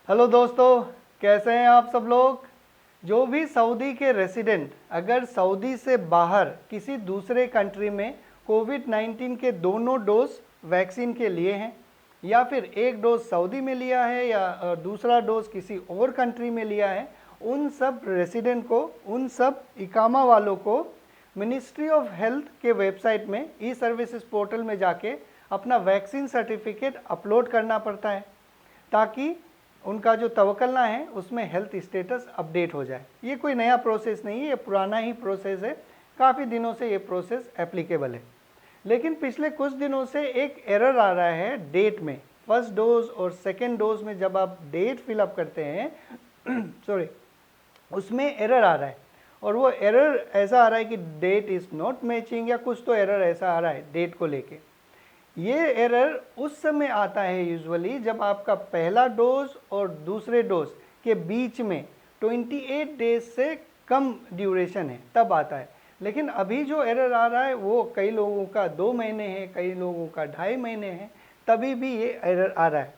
Hello दोस्तों, कैसे हैं आप सब लोग। जो भी सऊदी के रेसिडेंट अगर सऊदी से बाहर किसी दूसरे कंट्री में कोविड-19 के दोनों डोज वैक्सीन के लिए हैं या फिर एक डोज सऊदी में लिया है या दूसरा डोज किसी और कंट्री में लिया है, उन सब रेसिडेंट को, उन सब इकामा वालों को मिनिस्ट्री ऑफ हेल्थ के वेबसाइट में ई सर्विसेज पोर्टल में जाके अपना वैक्सीन सर्टिफिकेट अपलोड करना पड़ता है ताकि उनका जो तवक्कलना है उसमें हेल्थ स्टेटस अपडेट हो जाए। ये कोई नया प्रोसेस नहीं है, ये पुराना ही प्रोसेस है, काफ़ी दिनों से ये प्रोसेस एप्लीकेबल है। लेकिन पिछले कुछ दिनों से एक एरर आ रहा है डेट में, फर्स्ट डोज और सेकेंड डोज में जब आप डेट फिलअप करते हैं सॉरी, उसमें एरर आ रहा है। और वो एरर ऐसा आ रहा है कि डेट इज़ नॉट मैचिंग या कुछ तो एरर ऐसा आ रहा है डेट को लेके। ये एरर उस समय आता है यूजुअली जब आपका पहला डोज और दूसरे डोज के बीच में 28 डेज से कम ड्यूरेशन है, तब आता है। लेकिन अभी जो एरर आ रहा है वो कई लोगों का 2 महीने है, कई लोगों का 2.5 महीने है, तभी भी ये एरर आ रहा है।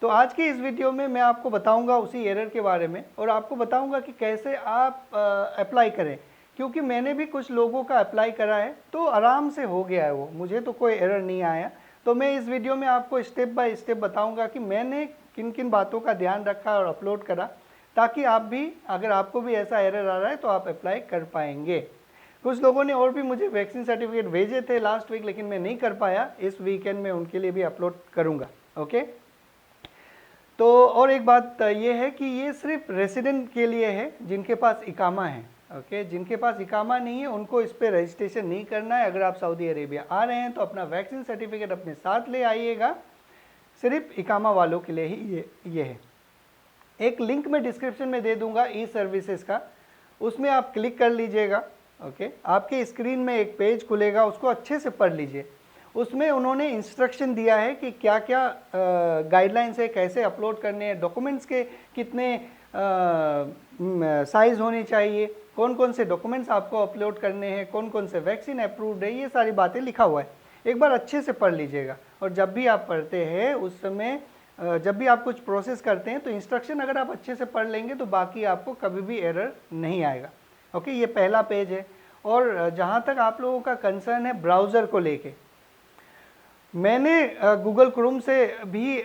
तो आज की इस वीडियो में मैं आपको बताऊंगा उसी एरर के बारे में और आपको बताऊंगा कि कैसे आप अप्लाई करें, क्योंकि मैंने भी कुछ लोगों का अप्लाई करा है तो आराम से हो गया है, वो मुझे तो कोई एरर नहीं आया। तो मैं इस वीडियो में आपको स्टेप बाय स्टेप बताऊंगा कि मैंने किन किन बातों का ध्यान रखा और अपलोड करा, ताकि आप भी, अगर आपको भी ऐसा एरर आ रहा है तो आप अप्लाई कर पाएंगे। कुछ लोगों ने और भी मुझे वैक्सीन सर्टिफिकेट भेजे थे लास्ट वीक, लेकिन मैं नहीं कर पाया। इस वीकेंड में उनके लिए भी अपलोड करूँगा। ओके, तो और एक बात ये है कि ये सिर्फ रेसिडेंट के लिए है जिनके पास इकामा है। ओके, जिनके पास इकामा नहीं है उनको इस पर रजिस्ट्रेशन नहीं करना है। अगर आप सऊदी अरेबिया आ रहे हैं तो अपना वैक्सीन सर्टिफिकेट अपने साथ ले आइएगा। सिर्फ इकामा वालों के लिए ही ये है। एक लिंक मैं डिस्क्रिप्शन में दे दूंगा ई सर्विसेज का, उसमें आप क्लिक कर लीजिएगा। ओके, आपके स्क्रीन में एक पेज खुलेगा, उसको अच्छे से पढ़ लीजिए। उसमें उन्होंने इंस्ट्रक्शन दिया है कि क्या क्या गाइडलाइंस है, कैसे अपलोड करने हैं, डॉक्यूमेंट्स के कितने साइज़ होने चाहिए, कौन कौन से डॉक्यूमेंट्स आपको अपलोड करने हैं, कौन कौन से वैक्सीन अप्रूव्ड है, ये सारी बातें लिखा हुआ है। एक बार अच्छे से पढ़ लीजिएगा। और जब भी आप पढ़ते हैं उस समय, जब भी आप कुछ प्रोसेस करते हैं तो इंस्ट्रक्शन अगर आप अच्छे से पढ़ लेंगे तो बाकी आपको कभी भी एरर नहीं आएगा। ओके, ये पहला पेज है। और जहाँ तक आप लोगों का कंसर्न है ब्राउज़र को लेके, मैंने गूगल क्रोम से भी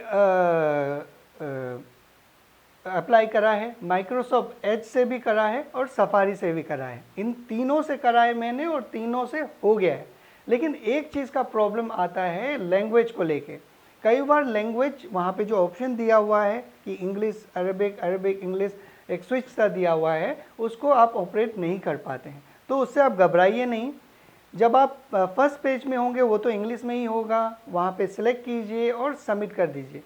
अप्लाई करा है, माइक्रोसॉफ्ट एज से भी करा है और सफारी से भी करा है। इन तीनों से करा है मैंने और तीनों से हो गया है। लेकिन एक चीज़ का प्रॉब्लम आता है लैंग्वेज को लेके। कई बार लैंग्वेज वहाँ पे जो ऑप्शन दिया हुआ है कि इंग्लिश अरबिक, अरबिक इंग्लिश, एक स्विच सा दिया हुआ है, उसको आप ऑपरेट नहीं कर पाते हैं। तो उससे आप घबराइए नहीं। जब आप फर्स्ट पेज में होंगे वो तो इंग्लिश में ही होगा, वहाँ पे सिलेक्ट कीजिए और सबमिट कर दीजिए।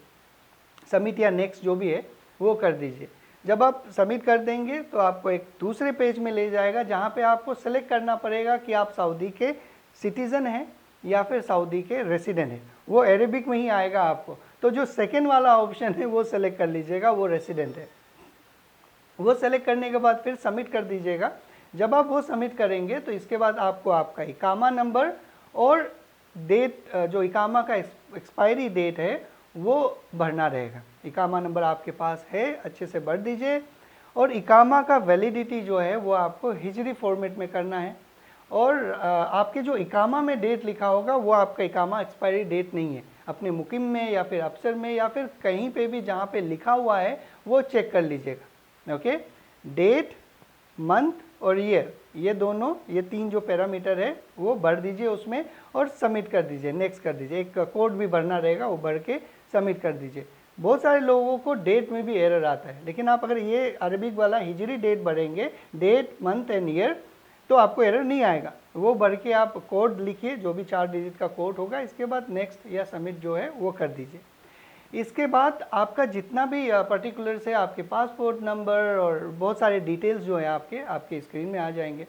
सबमिट या नेक्स्ट जो भी है वो कर दीजिए। जब आप सबमिट कर देंगे तो आपको एक दूसरे पेज में ले जाएगा जहाँ पे आपको सेलेक्ट करना पड़ेगा कि आप सऊदी के सिटीज़न हैं या फिर सऊदी के रेसिडेंट हैं। वो अरेबिक में ही आएगा आपको। तो जो सेकेंड वाला ऑप्शन है वो सेलेक्ट कर लीजिएगा, वो रेसिडेंट है। वो सेलेक्ट करने के बाद फिर सबमिट कर दीजिएगा। जब आप वो सबमिट करेंगे तो इसके बाद आपको आपका इकामा नंबर और डेट, जो इकामा का एक्सपायरी डेट है वो भरना रहेगा। इकामा नंबर आपके पास है, अच्छे से भर दीजिए। और इकामा का वैलिडिटी जो है वो आपको हिजरी फॉर्मेट में करना है। और आपके जो इकामा में डेट लिखा होगा वो आपका इकामा एक्सपायरी डेट नहीं है। अपने मुकिम में या फिर अफसर में या फिर कहीं पे भी जहाँ पे लिखा हुआ है वो चेक कर लीजिएगा। ओके, डेट, मंथ और ईयर, ये दोनों, ये 3 जो पैरामीटर है वो भर दीजिए उसमें और सबमिट कर दीजिए, नेक्स्ट कर दीजिए। एक कोड भी भरना रहेगा, वो भर के सबमिट कर दीजिए। बहुत सारे लोगों को डेट में भी एरर आता है, लेकिन आप अगर ये अरबिक वाला हिजरी डेट भरेंगे, डेट, मंथ एंड ईयर, तो आपको एरर नहीं आएगा। वो भर के आप कोड लिखिए, जो भी 4 डिजिट का कोड होगा, इसके बाद नेक्स्ट या सबमिट जो है वो कर दीजिए। इसके बाद आपका जितना भी पर्टिकुलर्स है, आपके पासपोर्ट नंबर और बहुत सारे डिटेल्स जो है आपके स्क्रीन में आ जाएंगे।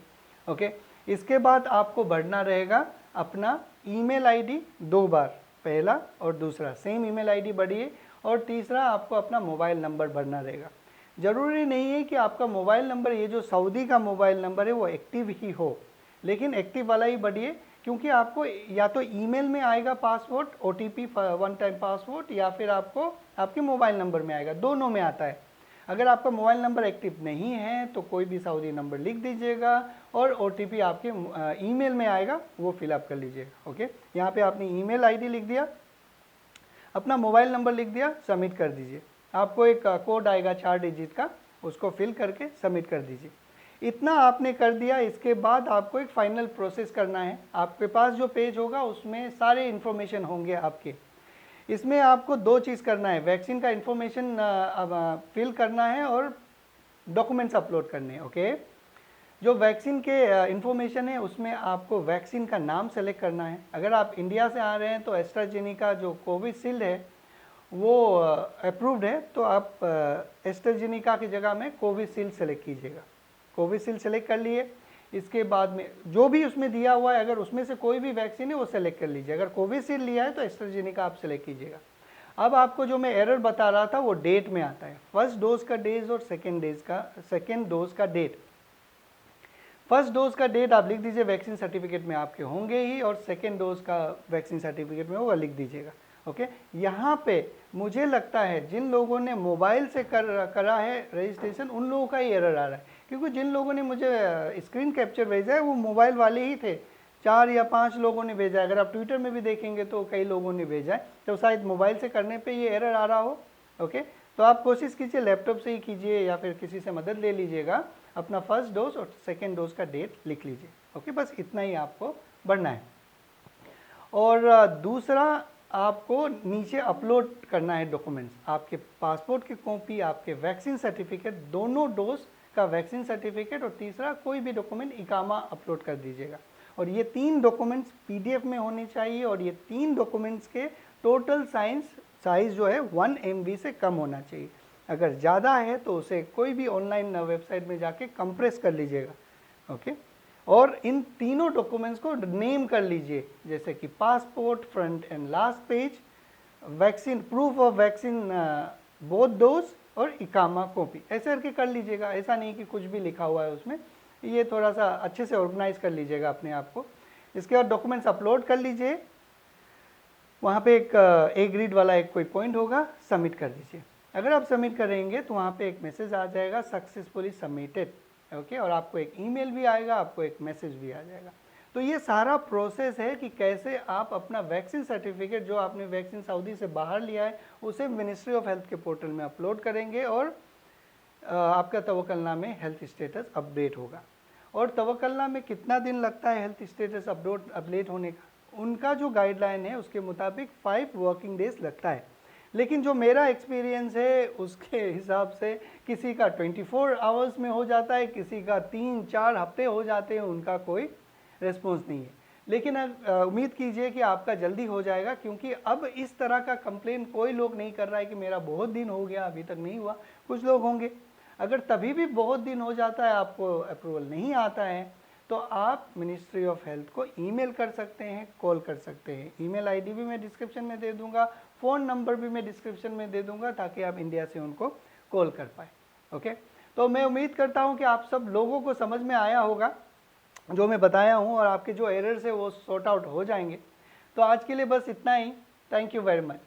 ओके, इसके बाद आपको भरना रहेगा अपना ईमेल आईडी 2 बार, पहला और दूसरा सेम ईमेल आईडी भरिए। और तीसरा आपको अपना मोबाइल नंबर भरना रहेगा। ज़रूरी नहीं है कि आपका मोबाइल नंबर, ये जो सऊदी का मोबाइल नंबर है वो एक्टिव ही हो, लेकिन एक्टिव वाला ही भरिए, क्योंकि आपको या तो ईमेल में आएगा password, OTP one time password, या फिर आपको आपके मोबाइल नंबर में आएगा, दोनों में आता है। अगर आपका मोबाइल नंबर एक्टिव नहीं है तो कोई भी सऊदी नंबर लिख दीजिएगा और OTP आपके ईमेल में आएगा, वो फिलअप कर लीजिएगा। ओके, यहाँ पे आपने ईमेल आईडी लिख दिया, अपना मोबाइल नंबर लिख दिया, सबमिट कर दीजिए। आपको एक कोड आएगा 4 डिजिट का, उसको फिल करके सबमिट कर दीजिए। इतना आपने कर दिया, इसके बाद आपको एक फाइनल प्रोसेस करना है। आपके पास जो पेज होगा उसमें सारे इन्फॉर्मेशन होंगे आपके। इसमें आपको 2 चीज़ करना है, वैक्सीन का इन्फॉर्मेशन फिल करना है और डॉक्यूमेंट्स अपलोड करने हैं। ओके, जो वैक्सीन के इन्फॉर्मेशन है उसमें आपको वैक्सीन का नाम सेलेक्ट करना है। अगर आप इंडिया से आ रहे हैं तो एस्ट्राजेनिका जो कोविशील्ड है वो अप्रूव्ड है, तो आप एस्ट्राजेनिका की जगह में कोविशील्ड सेलेक्ट कीजिएगा। कोविशील्ड सेलेक्ट कर लिए, इसके बाद में जो भी उसमें दिया हुआ है, अगर उसमें से कोई भी वैक्सीन है वो सेलेक्ट कर लीजिए। अगर कोविशील्ड लिया है तो एस्ट्राजेनिका आप सेलेक्ट कीजिएगा। अब आपको जो मैं एरर बता रहा था वो डेट में आता है, फर्स्ट डोज का डेज और सेकेंड डोज का डेट। फर्स्ट डोज का डेट आप लिख दीजिए, वैक्सीन सर्टिफिकेट में आपके होंगे ही, और सेकेंड डोज का वैक्सीन सर्टिफिकेट में होगा, लिख दीजिएगा। ओके, यहाँ पे मुझे लगता है जिन लोगों ने मोबाइल से करा है रजिस्ट्रेशन, उन लोगों का ही एरर आ रहा है, क्योंकि जिन लोगों ने मुझे स्क्रीन कैप्चर भेजा है वो मोबाइल वाले ही थे। 4 या 5 लोगों ने भेजा है, अगर आप ट्विटर में भी देखेंगे तो कई लोगों ने भेजा है, तो शायद मोबाइल से करने पे ये एरर आ रहा हो। ओके, तो आप कोशिश कीजिए लैपटॉप से ही कीजिए या फिर किसी से मदद ले लीजिएगा, अपना फर्स्ट डोज और सेकेंड डोज का डेट लिख लीजिए। ओके, बस इतना ही आपको बढ़ना है। और दूसरा, आपको नीचे अपलोड करना है डॉक्यूमेंट्स, आपके पासपोर्ट की कॉपी, आपके वैक्सीन सर्टिफिकेट, दोनों डोज का वैक्सीन सर्टिफिकेट, और तीसरा कोई भी डॉक्यूमेंट इकामा अपलोड कर दीजिएगा। और ये 3 डॉक्यूमेंट्स PDF में होने चाहिए, और ये 3 डॉक्यूमेंट्स के टोटल साइज जो है 1 MB से कम होना चाहिए। अगर ज़्यादा है तो उसे कोई भी ऑनलाइन वेबसाइट में जाके कंप्रेस कर लीजिएगा। ओके, और इन तीनों डॉक्यूमेंट्स को नेम कर लीजिए, जैसे कि passport front end last page, vaccine proof of vaccine both dose, और इकामा कॉपी, ऐसे करके कर लीजिएगा। ऐसा नहीं कि कुछ भी लिखा हुआ है उसमें, ये थोड़ा सा अच्छे से ऑर्गेनाइज कर लीजिएगा अपने आप को। इसके बाद डॉक्यूमेंट्स अपलोड कर लीजिए, वहाँ पे एक ग्रिड वाला एक कोई पॉइंट होगा, सबमिट कर दीजिए। अगर आप सबमिट करेंगे तो वहाँ पे एक मैसेज आ जाएगा, सक्सेसफुली सबमिटेड। ओके, और आपको एक ईमेल भी आएगा, आपको एक मैसेज भी आ जाएगा। तो ये सारा प्रोसेस है कि कैसे आप अपना वैक्सीन सर्टिफिकेट जो आपने वैक्सीन सऊदी से बाहर लिया है उसे मिनिस्ट्री ऑफ हेल्थ के पोर्टल में अपलोड करेंगे, और आपका तवक्कलनामे में हेल्थ स्टेटस अपडेट होगा। और तवक्कलनामे में कितना दिन लगता है हेल्थ स्टेटस अपडेट होने का, उनका जो गाइडलाइन है उसके मुताबिक 5 वर्किंग डेज लगता है। लेकिन जो मेरा एक्सपीरियंस है उसके हिसाब से किसी का 24 आवर्स में हो जाता है, किसी का 3-4 हफ्ते हो जाते हैं, उनका कोई रिस्पॉन्स नहीं है। लेकिन उम्मीद कीजिए कि आपका जल्दी हो जाएगा, क्योंकि अब इस तरह का कंप्लेन कोई लोग नहीं कर रहा है कि मेरा बहुत दिन हो गया अभी तक नहीं हुआ। कुछ लोग होंगे, अगर तभी भी बहुत दिन हो जाता है, आपको अप्रूवल नहीं आता है, तो आप मिनिस्ट्री ऑफ हेल्थ को ईमेल कर सकते हैं, कॉल कर सकते हैं। ईमेल आईडी भी मैं डिस्क्रिप्शन में दे दूंगा, फ़ोन नंबर भी मैं डिस्क्रिप्शन में दे दूंगा, ताकि आप इंडिया से उनको कॉल कर पाए। ओके, तो मैं उम्मीद करता हूं कि आप सब लोगों को समझ में आया होगा जो मैं बताया हूं, और आपके जो एरर्स है वो सॉर्ट आउट हो जाएंगे। तो आज के लिए बस इतना ही। Thank you very much.